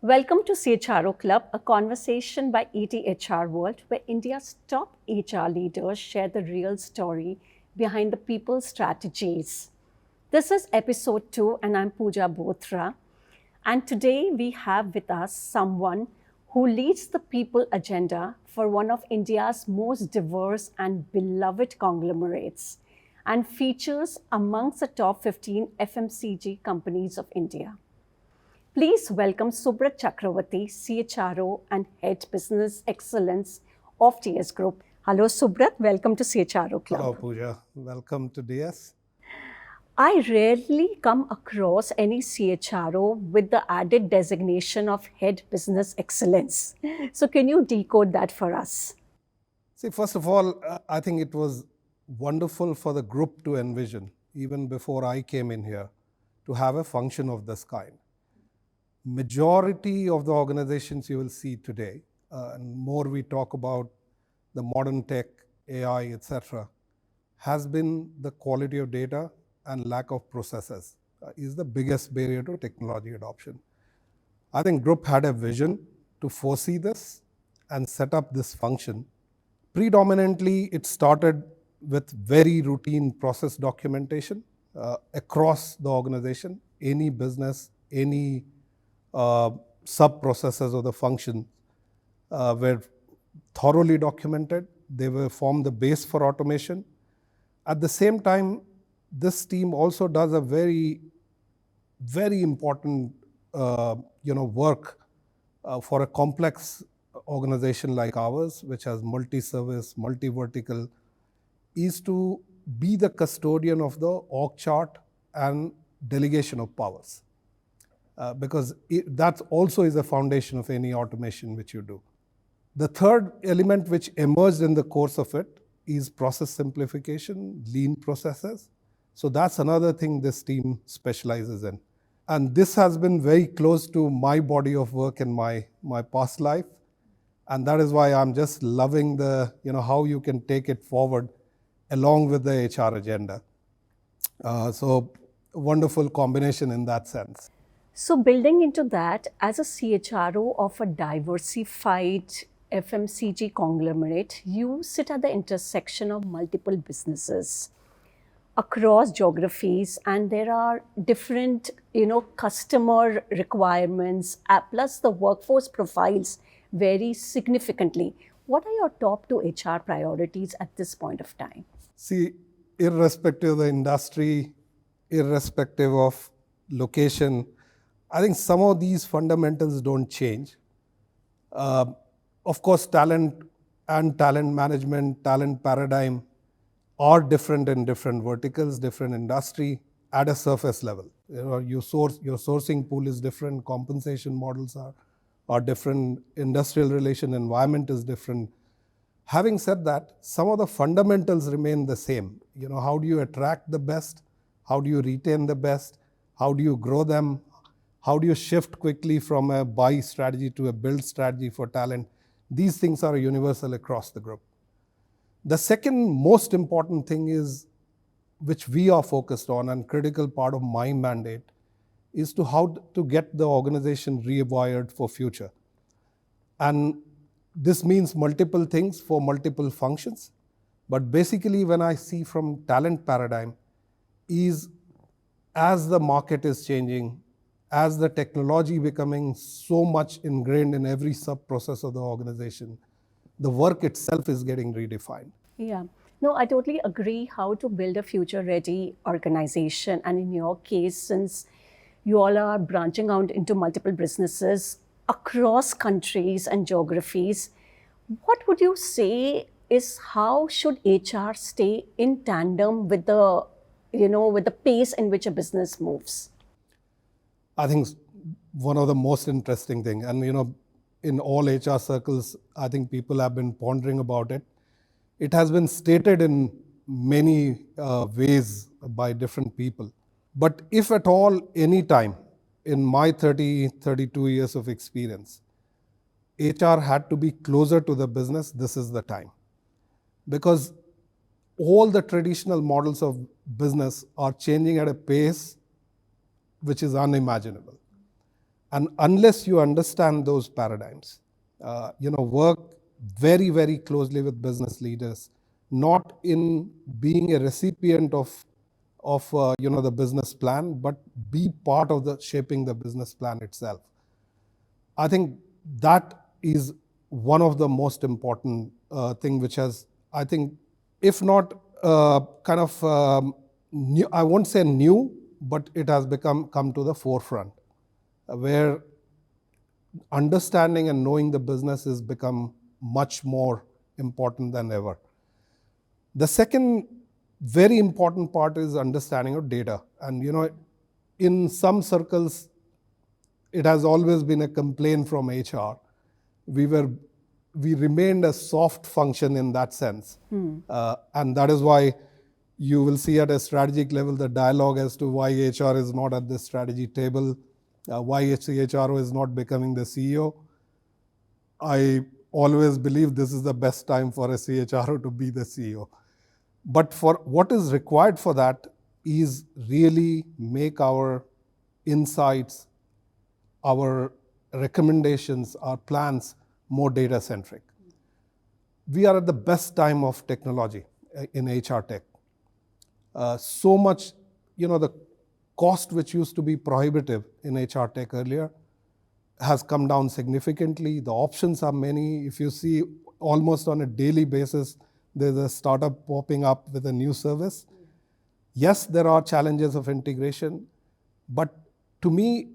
Welcome to CHRO Club, a conversation by ETHRWorld, where India's top HR leaders share the real story behind the people's strategies. This is episode 2, and I'm Puja Bothra. And today we have with us someone who leads the people agenda for one of India's most diverse and beloved conglomerates and features amongst the top 15 FMCG companies of India. Please welcome Subrat Chakravarty, CHRO and Head Business Excellence of DS Group. Hello Subrat, welcome to CHRO Club. Hello Puja, welcome to DS. I rarely come across any CHRO with the added designation of Head Business Excellence. So can you decode that for us? See, first of all, I think it was wonderful for the group to envision, even before I came in here, to have a function of this kind. Majority of the organizations you will see today, and more we talk about the modern tech, AI, etc., has been the quality of data and lack of processes is the biggest barrier to technology adoption. I think group had a vision to foresee this and set up this function. Predominantly, it started with very routine process documentation across the organization. Any business, any sub-processes of the function were thoroughly documented. They were formed the base for automation. At the same time, this team also does a very, very important work for a complex organization like ours, which has multi-service, multi-vertical, is to be the custodian of the org chart and delegation of powers. Because that also is a foundation of any automation which you do. The third element which emerged in the course of it is process simplification, lean processes. So that's another thing this team specializes in. And this has been very close to my body of work in my past life. And that is why I'm just loving the, how you can take it forward along with the HR agenda. So wonderful combination in that sense. So building into that, as a CHRO of a diversified FMCG conglomerate, you sit at the intersection of multiple businesses across geographies, and there are different, customer requirements, plus the workforce profiles vary significantly. What are your top 2 HR priorities at this point of time? See, irrespective of the industry, irrespective of location, I think some of these fundamentals don't change. Of course, talent and talent management, talent paradigm are different in different verticals, different industry at a surface level. Your sourcing pool is different, compensation models are different, industrial relation environment is different. Having said that, some of the fundamentals remain the same. How do you attract the best? How do you retain the best? How do you grow them? How do you shift quickly from a buy strategy to a build strategy for talent? These things are universal across the group. The second most important thing is, which we are focused on and critical part of my mandate, is to how to get the organization rewired for future. And this means multiple things for multiple functions. But basically, when I see from talent paradigm, is as the market is changing, as the technology becoming so much ingrained in every sub-process of the organization, the work itself is getting redefined. Yeah. No, I totally agree how to build a future-ready organization. And in your case, since you all are branching out into multiple businesses across countries and geographies, what would you say is how should HR stay in tandem with the, with the pace in which a business moves? I think one of the most interesting thing, and in all HR circles, I think people have been pondering about it. It has been stated in many ways by different people. But if at all, any time in my 32 years of experience, HR had to be closer to the business, this is the time. Because all the traditional models of business are changing at a pace which is unimaginable. And unless you understand those paradigms, work very, very closely with business leaders, not in being a recipient of the business plan, but be part of the shaping the business plan itself. I think that is one of the most important thing, which has, I think, if not kind of new, I won't say new, but it has come to the forefront, where understanding and knowing the business has become much more important than ever. The second very important part is understanding of data. And in some circles, it has always been a complaint from HR. We remained a soft function in that sense. And that is why you will see at a strategic level the dialogue as to why HR is not at the strategy table, why CHRO is not becoming the CEO. I always believe this is the best time for a CHRO to be the CEO. But for what is required for that is really make our insights, our recommendations, our plans more data centric. We are at the best time of technology in HR tech. So much, the cost which used to be prohibitive in HR tech earlier has come down significantly. The options are many. If you see almost on a daily basis, there's a startup popping up with a new service. Yes, there are challenges of integration, but to me,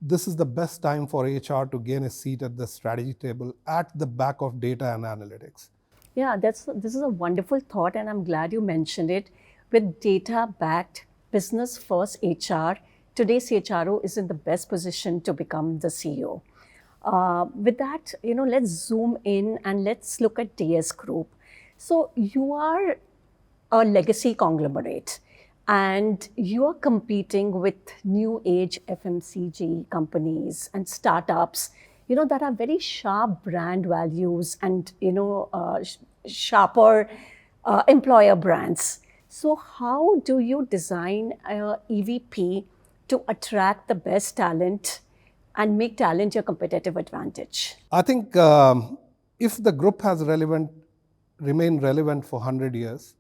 this is the best time for HR to gain a seat at the strategy table at the back of data and analytics. Yeah, this is a wonderful thought, and I'm glad you mentioned it. With data-backed, business-first HR, today's CHRO is in the best position to become the CEO. With that, let's zoom in and let's look at DS Group. So you are a legacy conglomerate, and you are competing with new age FMCG companies and startups, that have very sharp brand values and, sharper employer brands. So how do you design a EVP to attract the best talent and make talent your competitive advantage? I think if the group has remained relevant for 100 years,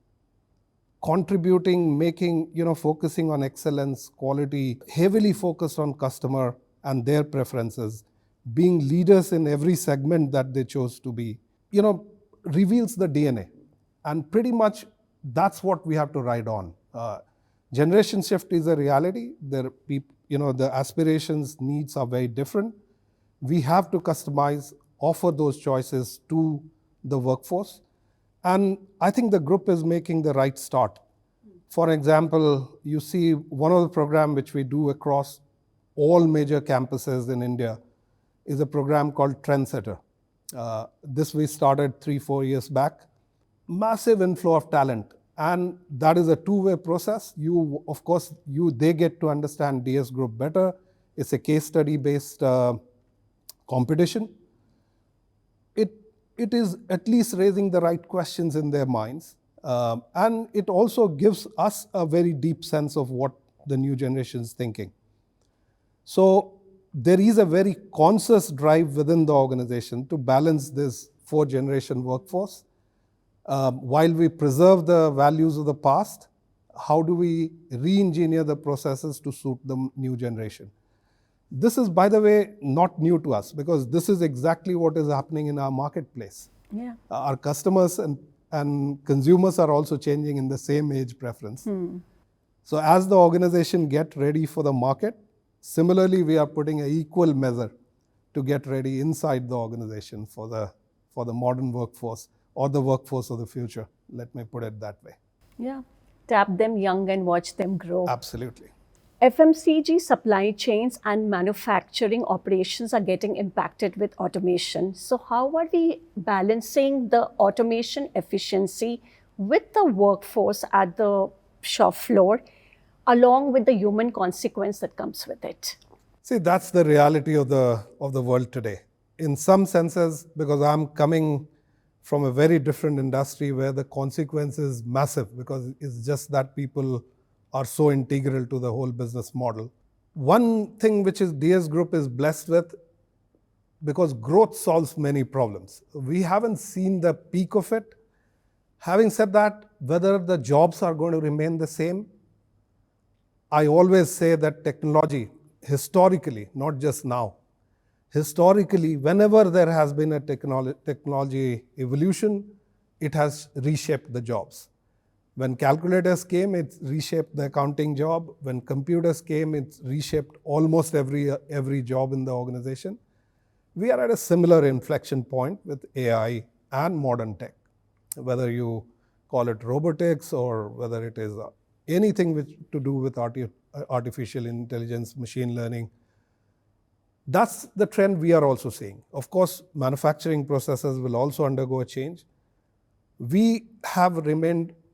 contributing, making, focusing on excellence, quality, heavily focused on customer and their preferences, being leaders in every segment that they chose to be, reveals the DNA. And pretty much that's what we have to ride on. Generation shift is a reality. The aspirations, needs are very different. We have to customize, offer those choices to the workforce. And I think the group is making the right start. For example, you see one of the programs which we do across all major campuses in India is a program called Trendsetter. This we started 3-4 years back. Massive inflow of talent. And that is a two-way process. They get to understand DS Group better. It's a case study based competition. It is at least raising the right questions in their minds. And it also gives us a very deep sense of what the new generation is thinking. So there is a very conscious drive within the organization to balance this 4th-generation workforce. While we preserve the values of the past, how do we re-engineer the processes to suit the new generation? This is, by the way, not new to us, because this is exactly what is happening in our marketplace. Yeah. Our customers and consumers are also changing in the same age preference. So as the organization get ready for the market, similarly, we are putting an equal measure to get ready inside the organization for the modern workforce, or the workforce of the future. Let me put it that way. Yeah. Tap them young and watch them grow. Absolutely. FMCG supply chains and manufacturing operations are getting impacted with automation. So how are we balancing the automation efficiency with the workforce at the shop floor, along with the human consequence that comes with it? See, that's the reality of the world today. In some senses, because I'm coming from a very different industry where the consequence is massive, because it's just that people are so integral to the whole business model. One thing which is DS Group is blessed with, because growth solves many problems. We haven't seen the peak of it. Having said that, whether the jobs are going to remain the same, I always say that technology, historically, not just now, historically, whenever there has been a technology evolution, it has reshaped the jobs. When calculators came, it reshaped the accounting job. When computers came, it reshaped almost every job in the organization. We are at a similar inflection point with AI and modern tech, whether you call it robotics or whether it is anything to do with artificial intelligence, machine learning. That's the trend we are also seeing. Of course, manufacturing processes will also undergo a change.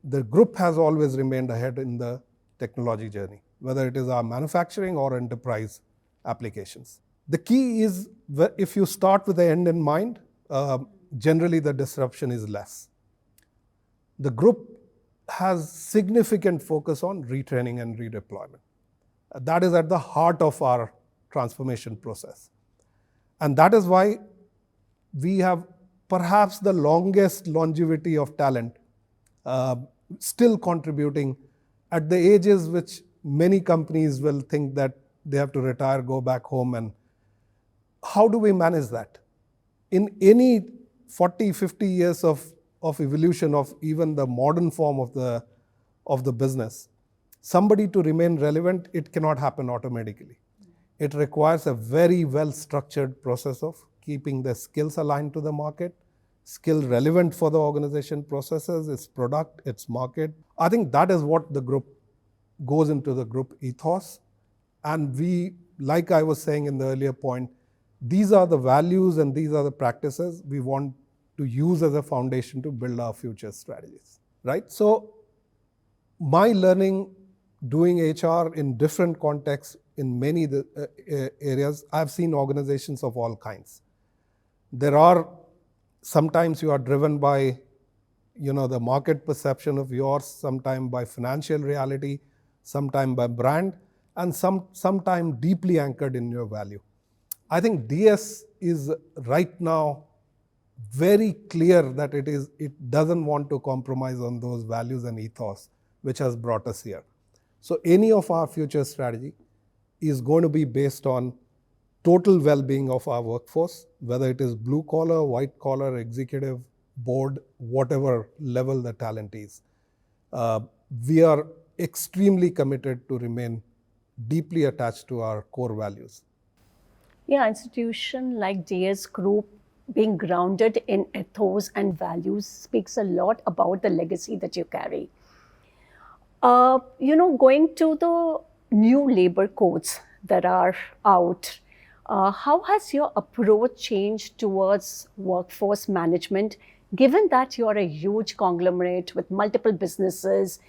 The group has always remained ahead in the technology journey, whether it is our manufacturing or enterprise applications. The key is, if you start with the end in mind, generally the disruption is less. The group has significant focus on retraining and redeployment. That is at the heart of our transformation process. And that is why we have perhaps the longest longevity of talent, still contributing at the ages which many companies will think that they have to retire, go back home. And how do we manage that? In any 40, 50 years of evolution of even the modern form of the business, somebody to remain relevant, it cannot happen automatically. It requires a very well-structured process of keeping the skills aligned to the market, skill relevant for the organization processes, its product, its market. I think that is what the group goes into the group ethos. And we, like I was saying in the earlier point, these are the values and these are the practices we want to use as a foundation to build our future strategies, right? So my learning doing HR in different contexts in many areas, I've seen organizations of all kinds. Sometimes you are driven by, the market perception of yours, sometimes by financial reality, sometimes by brand, and sometimes deeply anchored in your value. I think DS is right now very clear that it doesn't want to compromise on those values and ethos which has brought us here. So any of our future strategy is going to be based on total well-being of our workforce, whether it is blue collar, white collar, executive, board, whatever level the talent is. We are extremely committed to remain deeply attached to our core values. Yeah, institution like DS Group being grounded in ethos and values speaks a lot about the legacy that you carry. Going to the new labor codes that are out, how has your approach changed towards workforce management, given that you are a huge conglomerate with multiple businesses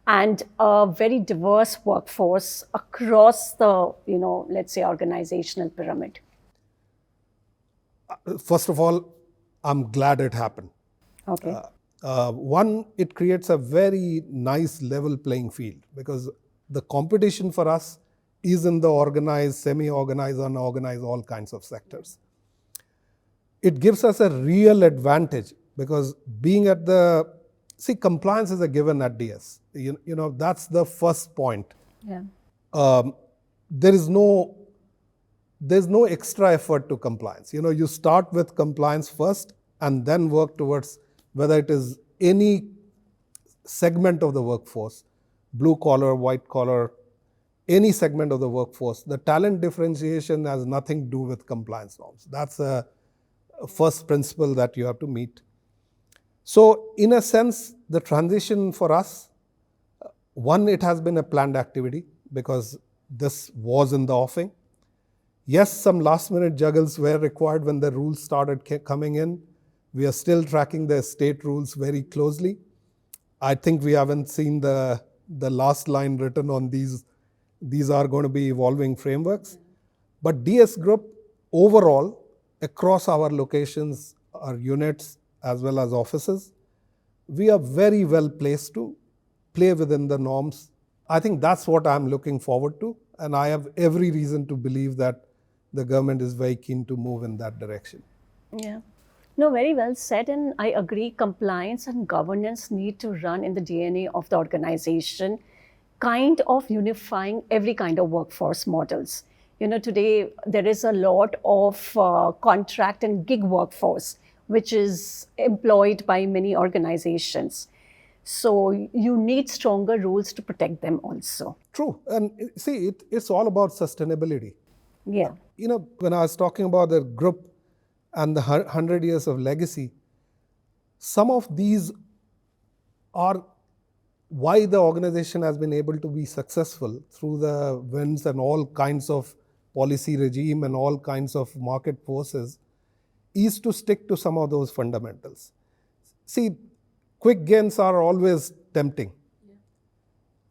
and a very diverse workforce across the, let's say, organizational pyramid? First of all, I'm glad it happened. Okay. One, it creates a very nice level playing field, because the competition for us is in the organized, semi-organized, unorganized, all kinds of sectors. It gives us a real advantage, because being at compliance is a given at DS. That's the first point. Yeah. There's no extra effort to compliance. You start with compliance first and then work towards whether it is any segment of the workforce, blue collar, white collar, any segment of the workforce. The talent differentiation has nothing to do with compliance norms. That's a first principle that you have to meet. So in a sense, the transition for us, one, it has been a planned activity because this was in the offing. Yes, some last minute juggles were required when the rules started coming in. We are still tracking the state rules very closely. I think we haven't seen the last line written on these. These are going to be evolving frameworks. But DS Group overall, across our locations, our units, as well as offices, we are very well placed to play within the norms. I think that's what I'm looking forward to. And I have every reason to believe that the government is very keen to move in that direction. Yeah. No, very well said. And I agree, compliance and governance need to run in the DNA of the organization, kind of unifying every kind of workforce models. Today there is a lot of contract and gig workforce, which is employed by many organizations. So you need stronger rules to protect them also. True. And see, it's all about sustainability. Yeah. When I was talking about the group and the 100 years of legacy, some of these are why the organization has been able to be successful through the winds and all kinds of policy regime and all kinds of market forces, is to stick to some of those fundamentals. See, quick gains are always tempting. Yeah.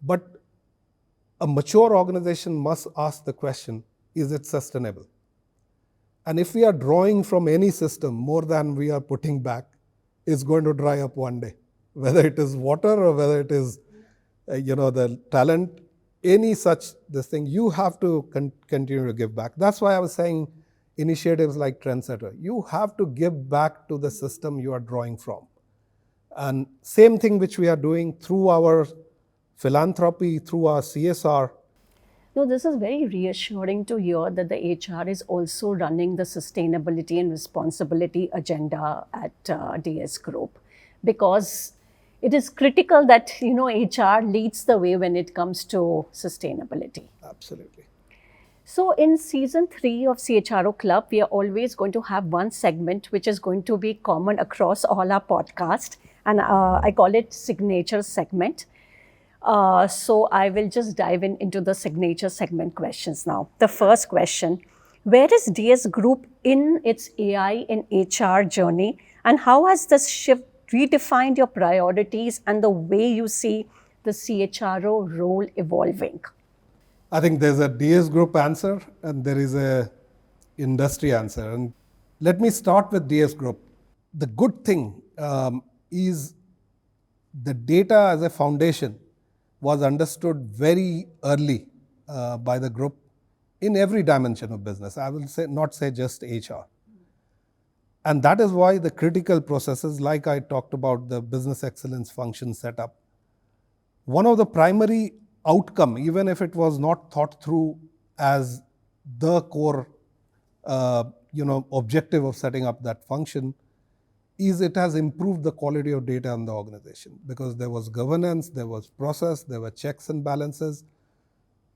But a mature organization must ask the question, is it sustainable? And if we are drawing from any system more than we are putting back, it's going to dry up one day. Whether it is water or whether it is, the talent, any such this thing, you have to continue to give back. That's why I was saying initiatives like Trendsetter. You have to give back to the system you are drawing from. And same thing which we are doing through our philanthropy, through our CSR. No, this is very reassuring to hear that the HR is also running the sustainability and responsibility agenda at DS Group, because it is critical that HR leads the way when it comes to sustainability. Absolutely. So in season 3 of CHRO Club, we are always going to have one segment which is going to be common across all our podcasts, and I call it signature segment. So I will just dive into the signature segment questions now. The first question, where is DS Group in its AI in HR journey, and how has this shift redefined your priorities and the way you see the CHRO role evolving? I think there's a DS Group answer and there is a industry answer. And let me start with DS Group. The good thing is the data as a foundation was understood very early by the group in every dimension of business. I will not say just HR. And that is why the critical processes, like I talked about the business excellence function setup, one of the primary outcome, even if it was not thought through as the core objective of setting up that function, is it has improved the quality of data in the organization, because there was governance, there was process, there were checks and balances,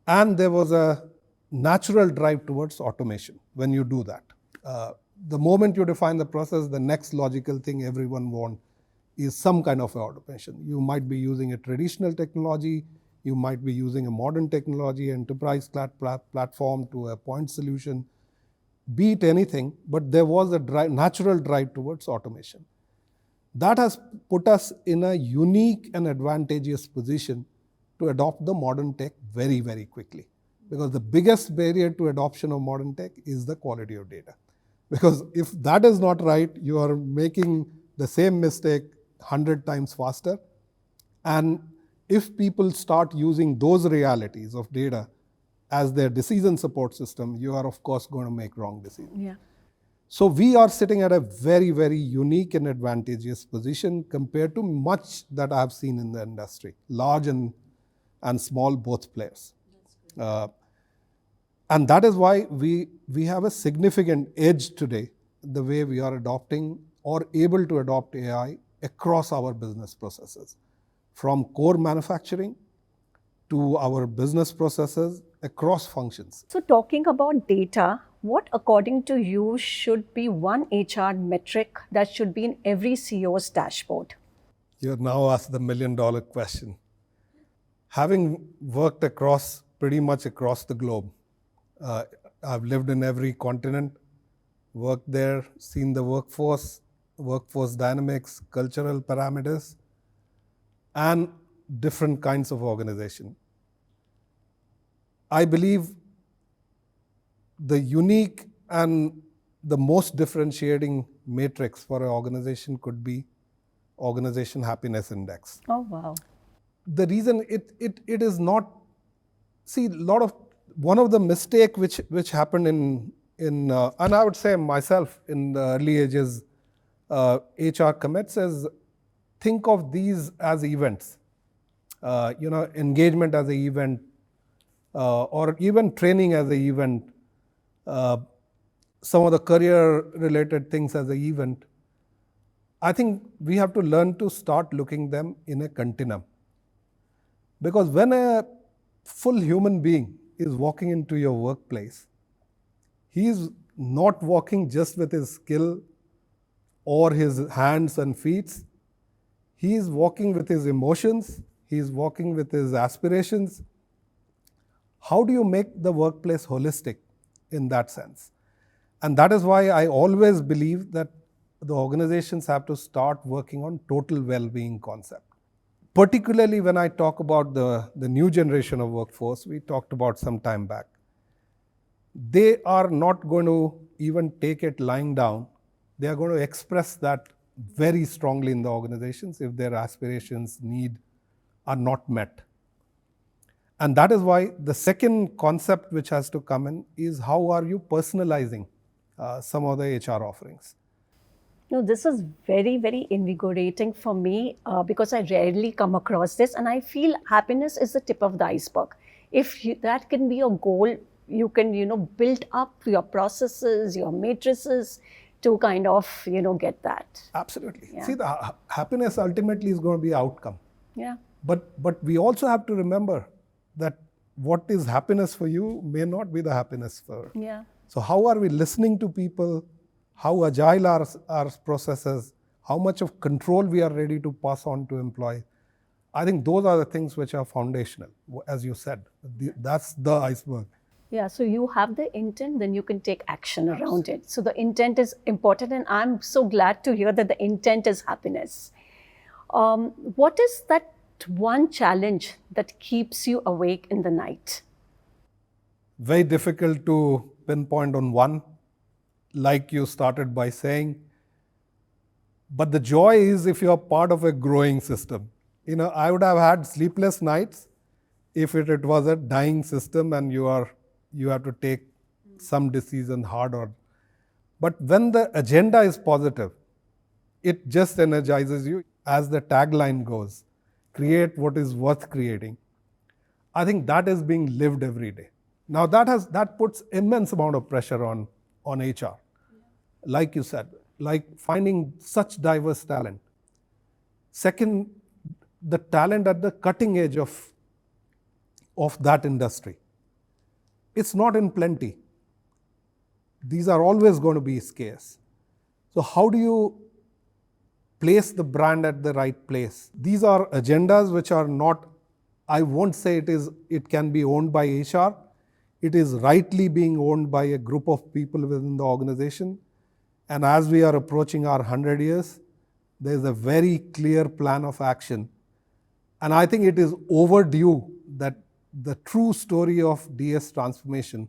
and there was a natural drive towards automation when you do that. The moment you define the process, the next logical thing everyone wants is some kind of automation. You might be using a traditional technology, you might be using a modern technology, enterprise platform to a point solution, be it anything, but there was a natural drive towards automation. That has put us in a unique and advantageous position to adopt the modern tech very, very quickly. Because the biggest barrier to adoption of modern tech is the quality of data. Because if that is not right, you are making the same mistake 100 times faster. And if people start using those realities of data as their decision support system, you are of course going to make wrong decisions. Yeah. So we are sitting at a very, very unique and advantageous position compared to much that I have seen in the industry, large and small, both players. And that is why we have a significant edge today, the way we are adopting or able to adopt AI across our business processes, from core manufacturing to our business processes across functions. So talking about data, what according to you should be one HR metric that should be in every CEO's dashboard? You're now asked the $1 million question. Having worked pretty much across the globe, I've lived in every continent, worked there, seen the workforce dynamics, cultural parameters, and different kinds of organization. I believe the unique and the most differentiating matrix for an organization could be Organization Happiness Index. Oh, wow. The reason it is not, see, a lot of one of the mistake which happened in and I would say myself in the early ages, HR commits is think of these as events. Engagement as an event, or even training as an event, some of the career-related things as an event. I think we have to learn to start looking them in a continuum. Because when a full human being is walking into your workplace, he is not walking just with his skill or his hands and feet. He is walking with his emotions. He is walking with his aspirations. How do you make the workplace holistic in that sense? And that is why I always believe that the organizations have to start working on total well-being concept. Particularly when I talk about the new generation of workforce, we talked about some time back. They are not going to even take it lying down. They are going to express that very strongly in the organizations if their aspirations, need are not met. And that is why the second concept which has to come in is how are you personalizing some of the HR offerings. No, this is very, very invigorating for me because I rarely come across this, and I feel happiness is the tip of the iceberg. If that can be your goal, you can, build up your processes, your matrices to kind of, get that. Absolutely. Yeah. See, the happiness ultimately is going to be outcome. Yeah. But we also have to remember that what is happiness for you may not be the happiness for. Yeah. So how are we listening to people? How agile are our processes? How much of control we are ready to pass on to employees? I think those are the things which are foundational, as you said. That's the iceberg. Yeah, so you have the intent, then you can take action around it. So the intent is important, and I'm so glad to hear that the intent is happiness. What is that one challenge that keeps you awake in the night? Very difficult to pinpoint on one, like you started by saying. But the joy is if you're part of a growing system. I would have had sleepless nights if it was a dying system and you have to take some decision hard on. But when the agenda is positive, it just energizes you. As the tagline goes, create what is worth creating. I think that is being lived every day. Now that puts immense amount of pressure on HR. Like you said, like finding such diverse talent. Second, the talent at the cutting edge of that industry. It's not in plenty. These are always going to be scarce. So how do you place the brand at the right place? These are agendas which are not, I won't say it can be owned by HR. It is rightly being owned by a group of people within the organization. And as we are approaching our 100 years, there is a very clear plan of action. And I think it is overdue that the true story of DS transformation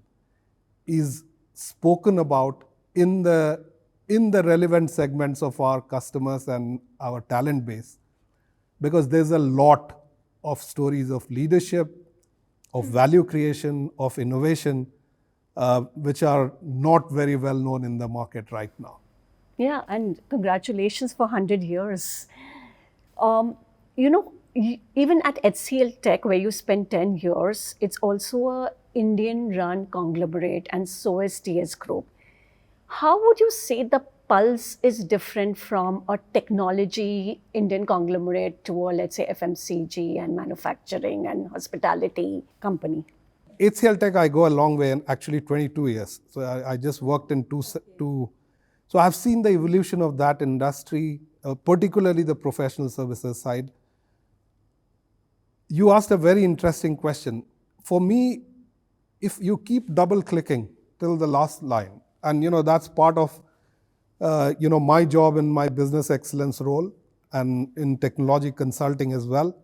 is spoken about in the relevant segments of our customers and our talent base. Because there's a lot of stories of leadership, of value creation, of innovation, which are not very well known in the market right now. Yeah, and congratulations for 100 years. Even at HCL Tech, where you spent 10 years, it's also an Indian-run conglomerate, and so is TS Group. How would you say the pulse is different from a technology Indian conglomerate to a, let's say, FMCG and manufacturing and hospitality company? HCL Tech, I go a long way, and actually 22 years. So I just worked in two. So I've seen the evolution of that industry, particularly the professional services side. You asked a very interesting question. For me, if you keep double clicking till the last line, and that's part of my job in my business excellence role and in technology consulting as well.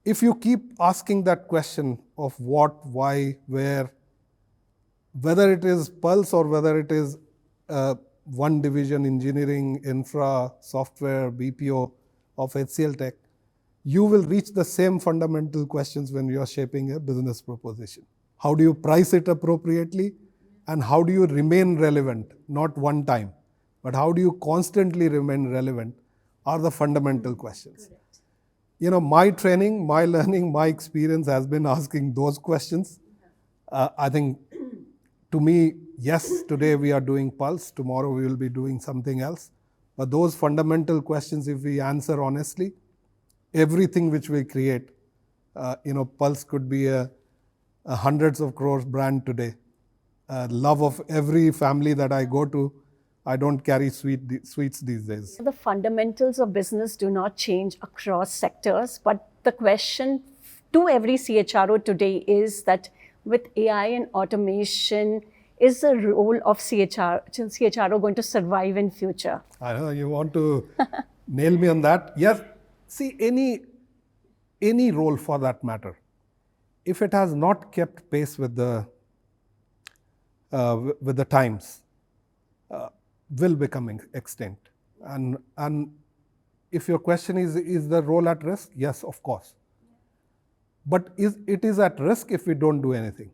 If you keep asking that question of what, why, where, whether it is Pulse or whether it is one division, engineering, infra, software, BPO of HCL Tech, you will reach the same fundamental questions when you are shaping a business proposition. How do you price it appropriately? And how do you remain relevant? Not one time, but how do you constantly remain relevant are the fundamental questions. My training, my learning, my experience has been asking those questions. I think, to me, yes, today we are doing Pulse, tomorrow we will be doing something else. But those fundamental questions, if we answer honestly, everything which we create, Pulse could be a hundreds of crores brand today. Love of every family that I go to. I don't carry sweets these days. The fundamentals of business do not change across sectors, but the question to every CHRO today is that with AI and automation, is the role of CHRO going to survive in future? I know you want to nail me on that. Yes, see, any role for that matter, if it has not kept pace with the times, will become extinct. And if your question is the role at risk? Yes, of course. But it is at risk if we don't do anything.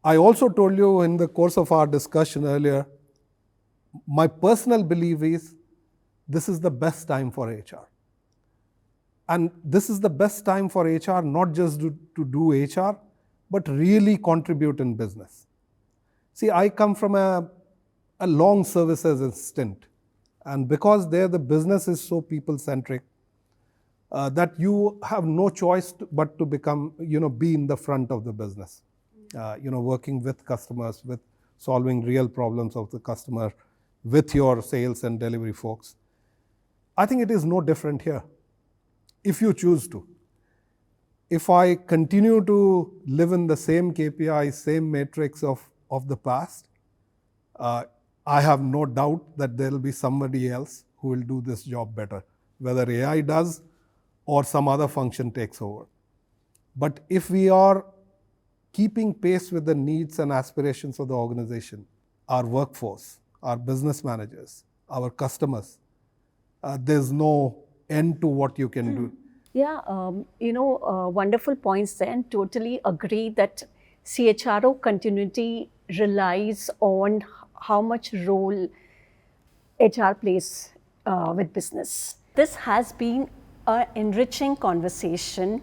I also told you in the course of our discussion earlier, my personal belief is this is the best time for HR. And this is the best time for HR, not just to do HR, but really contribute in business. See, I come from a long services stint. And because there the business is so people-centric, that you have no choice but to become, be in the front of the business. Working with customers, with solving real problems of the customer, with your sales and delivery folks. I think it is no different here, if you choose to. If I continue to live in the same KPI, same matrix of the past, I have no doubt that there will be somebody else who will do this job better, whether AI does or some other function takes over. But if we are keeping pace with the needs and aspirations of the organization, our workforce, our business managers, our customers, there's no end to what you can do. Yeah, wonderful points there, and totally agree that CHRO continuity relies on how much role HR plays with business. This has been an enriching conversation,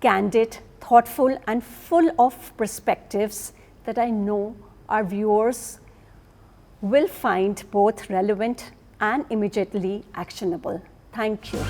candid, thoughtful, and full of perspectives that I know our viewers will find both relevant and immediately actionable. Thank you.